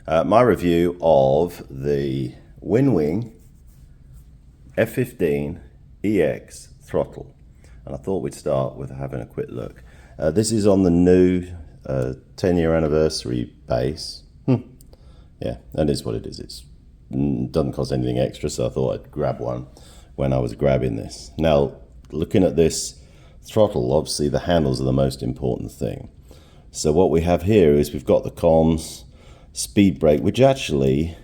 My review of the Winwing F15EX Throttle, and I thought we'd start with having a quick look. This is on the new 10-year anniversary base. Yeah, that is what it is. It doesn't cost anything extra, so I thought I'd grab one when I was grabbing this. Now, looking at this throttle, obviously the handles are the most important thing. So what we have here is we've got the comms, speed brake, which actually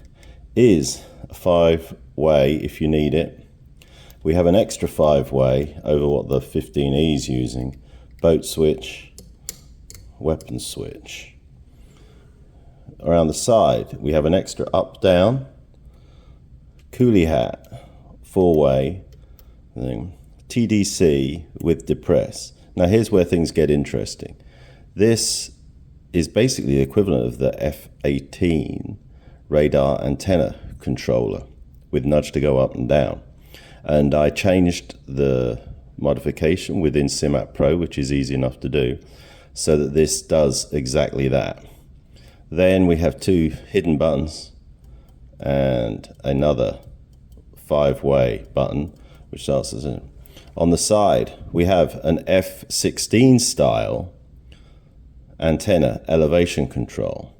is a 5-way if you need it. We have an extra 5-way over what the 15E is using. Boat switch, weapon switch. Around the side we have an extra up-down, coolie hat, 4-way thing, TDC with depress. Now here's where things get interesting. This is basically the equivalent of the F18 radar antenna controller with nudge to go up and down. And I changed the modification within SimApp Pro, which is easy enough to do, so that this does exactly that. Then we have 2 hidden buttons and another 5-way button, which starts as a... On the side, we have an F16 style antenna elevation control,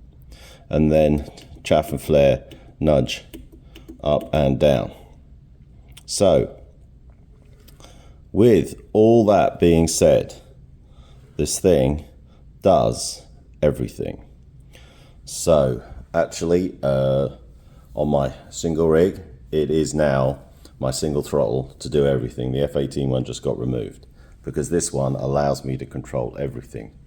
and then chaff and flare, nudge up and down. So, with all that being said, this thing does everything. So, actually, on my single rig, it is now my single throttle to do everything. The F18 one just got removed because this one allows me to control everything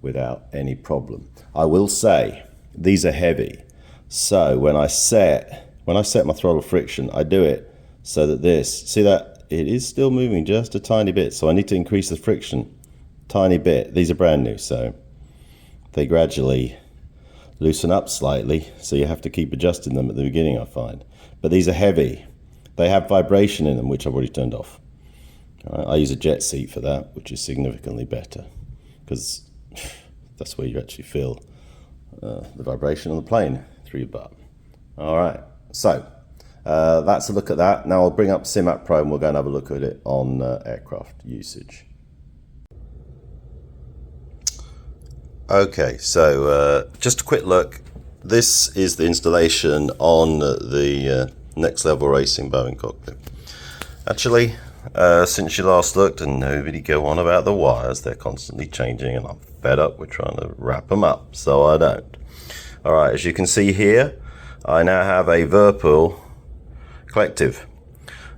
without any problem. I will say these are heavy, so when I set my throttle friction, I do it so that this, see that it is still moving just a tiny bit, so I need to increase the friction tiny bit. These are brand new, so they gradually loosen up slightly, so you have to keep adjusting them at the beginning, I find. But these are heavy. They have vibration in them, which I've already turned off. I use a jet seat for that, which is significantly better, because that's where you actually feel the vibration on the plane through your butt. All right, so that's a look at that. Now I'll bring up SimApp Pro and we'll go and have a look at it on aircraft usage. Okay, so just a quick look. This is the installation on the Next Level Racing Boeing cockpit. Actually, since you last looked, and nobody go on about the wires, they're constantly changing and I'm fed up with trying to wrap them up, so I don't. Alright, as you can see here, I now have a Whirlpool collective.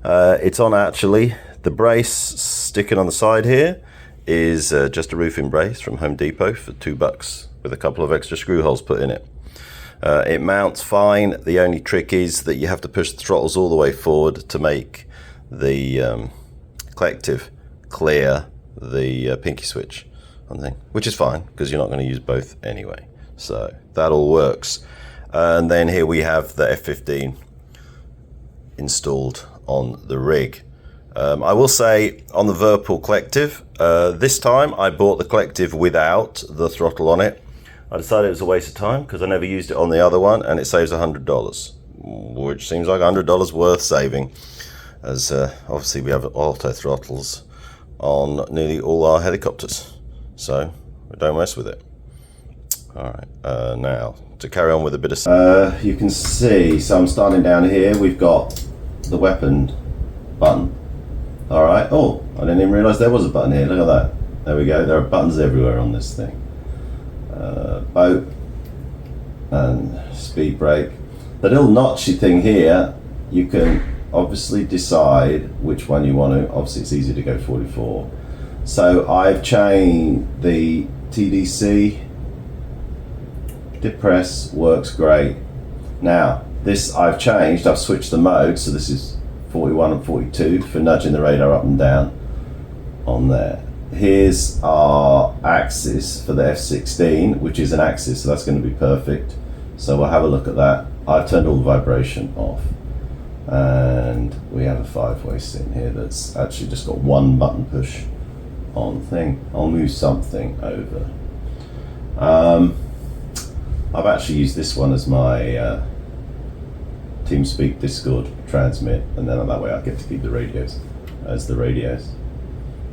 It's on actually. The brace sticking on the side here is just a roofing brace from Home Depot for $2 with a couple of extra screw holes put in it. It mounts fine. The only trick is that you have to push the throttles all the way forward to make the collective clear the pinky switch on the thing, which is fine because you're not going to use both anyway. So that all works. And then here we have the F15 installed on the rig. I will say on the Whirlpool collective, this time I bought the collective without the throttle on it. I decided it was a waste of time because I never used it on the other one, and it saves $100, which seems like $100 worth saving, as obviously we have auto throttles on nearly all our helicopters, so we don't mess with it. Alright, now to carry on with a bit of... you can see, so I'm starting down here, we've got the weapon button. Alright, oh, I didn't even realise there was a button here, look at that. There we go, there are buttons everywhere on this thing. Boat and speed brake. The little notchy thing here, you can obviously decide which one you want to. Obviously it's easy to go 44. So I've changed the TDC. Depress works great. Now this I've changed, I've switched the mode, so this is 41 and 42 for nudging the radar up and down on there. Here's our axis for the F16, which is an axis, so that's going to be perfect. So we'll have a look at that. I've turned all the vibration off, and we have a 5-way sitting here that's actually just got one button push on thing. I'll move something over. I've actually used this one as my TeamSpeak Discord transmit, and then that way I get to keep the radios as the radios.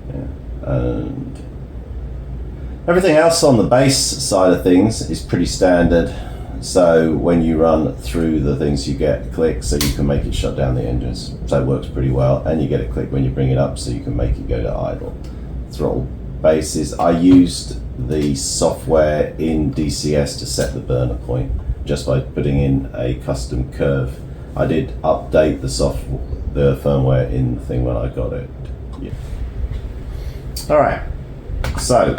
Yeah. And everything else on the bass side of things is pretty standard. So when you run through the things, you get a click so you can make it shut down the engines. So it works pretty well. And you get a click when you bring it up so you can make it go to idle. Throttle basses, I used the software in DCS to set the burner point just by putting in a custom curve. I did update the firmware in the thing when I got it. Yeah. All right, so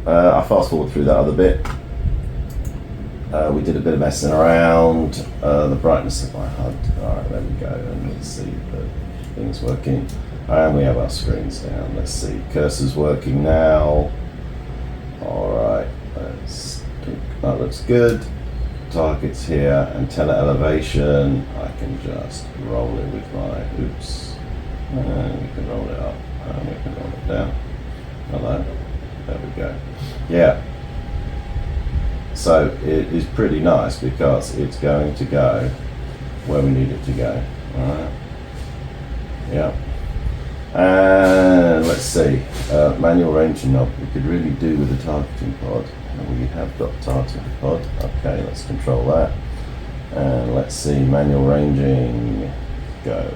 I fast forward through that other bit. We did a bit of messing around. The brightness of my HUD. All right, there we go. And let's see the things working. And we have our screens down. Let's see, cursor's working now. All right, that looks good. Targets here, antenna elevation. I can just roll it with my oops. And we can roll it up and we can roll it down. Hello. There we go. Yeah. So it is pretty nice because it's going to go where we need it to go. Alright. Yeah. And let's see. Manual ranging knob. We could really do with a targeting pod. We have got targeting pod. Okay, let's control that. And let's see. Manual ranging. Go.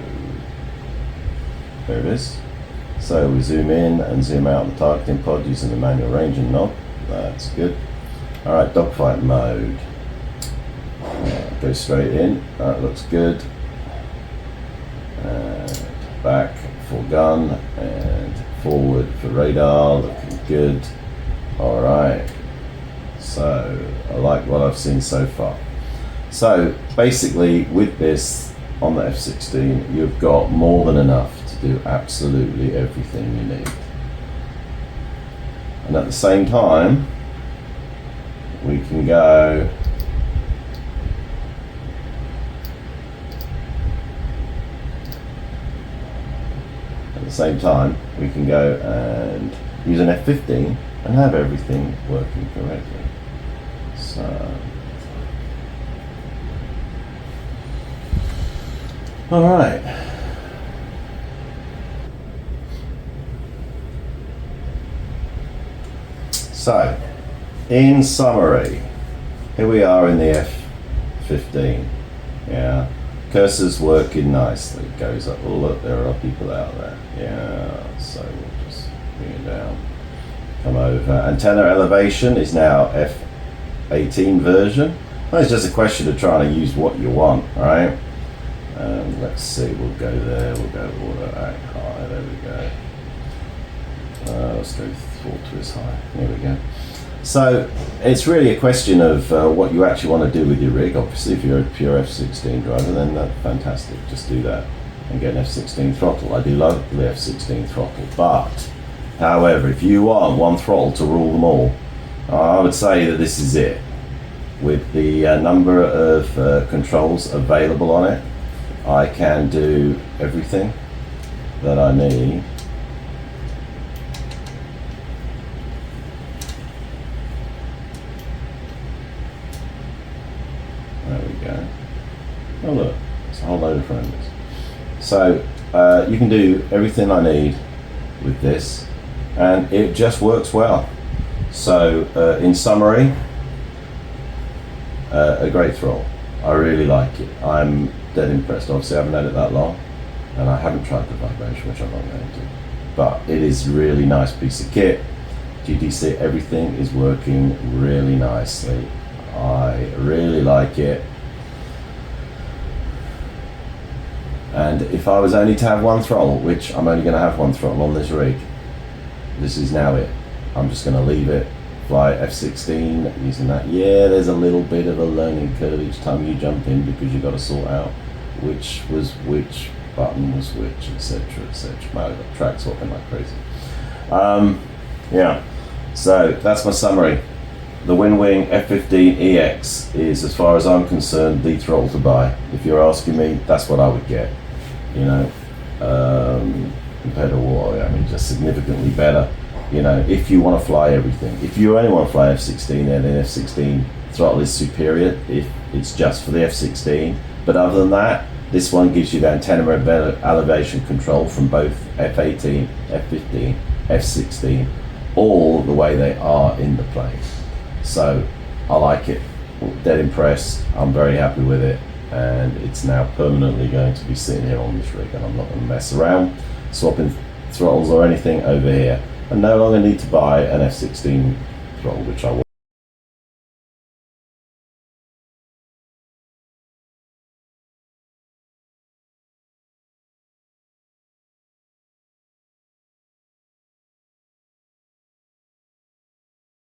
There it is. So we zoom in and zoom out the targeting pod using the manual ranging knob. That's good. Alright, dogfight mode. Go straight in. That looks good. And back for gun and forward for radar. Looking good. Alright. So I like what I've seen so far. So basically with this on the F16 you've got more than enough to do absolutely everything you need. And at the same time we can go and use an F15 and have everything working correctly. So all right. So in summary, here we are in the F15. Yeah, cursor's working nicely. It goes up. Oh look, there are people out there. Yeah, so we'll just bring it down. Come over. Antenna elevation is now F18 version. Well, it's just a question of trying to use what you want, right? Let's see. We'll go there. We'll go auto act high. There we go. Let's go throttle twist high. There we go. So it's really a question of what you actually want to do with your rig. Obviously, if you're a pure F16 driver, then that's fantastic. Just do that and get an F16 throttle. I do love the F16 throttle, but however, if you want one throttle to rule them all, I would say that this is it. With the number of controls available on it, I can do everything that I need. There we go. Oh look, it's a whole load of frames. So you can do everything I need with this, and it just works well. So in summary, a great throttle. I really like it. I'm dead impressed. Obviously I haven't had it that long and I haven't tried the vibration, which I'm not going to, but it is a really nice piece of kit. GTC, everything is working really nicely. I really like it, and if I was only to have one throttle, which I'm only going to have one throttle on this rig, this is now it. I'm just going to leave it, fly F16 using that. Yeah, there's a little bit of a learning curve each time you jump in because you've got to sort out which was which, button was which, etc, etc. I've got track swapping like crazy. Yeah, so that's my summary. The Winwing F15EX is, as far as I'm concerned, the throttle to buy. If you're asking me, that's what I would get, you know, compared to what, I mean, just significantly better, you know, if you want to fly everything. If you only want to fly F16, then F16 throttle is superior if it's just for the F16, but other than that, this one gives you the antenna elevation control from both F18, F15, F16, all the way they are in the plane. So I like it, dead impressed, I'm very happy with it, and it's now permanently going to be sitting here on this rig, and I'm not going to mess around swapping throttles or anything over here. I no longer need to buy an F16 throttle, which I will.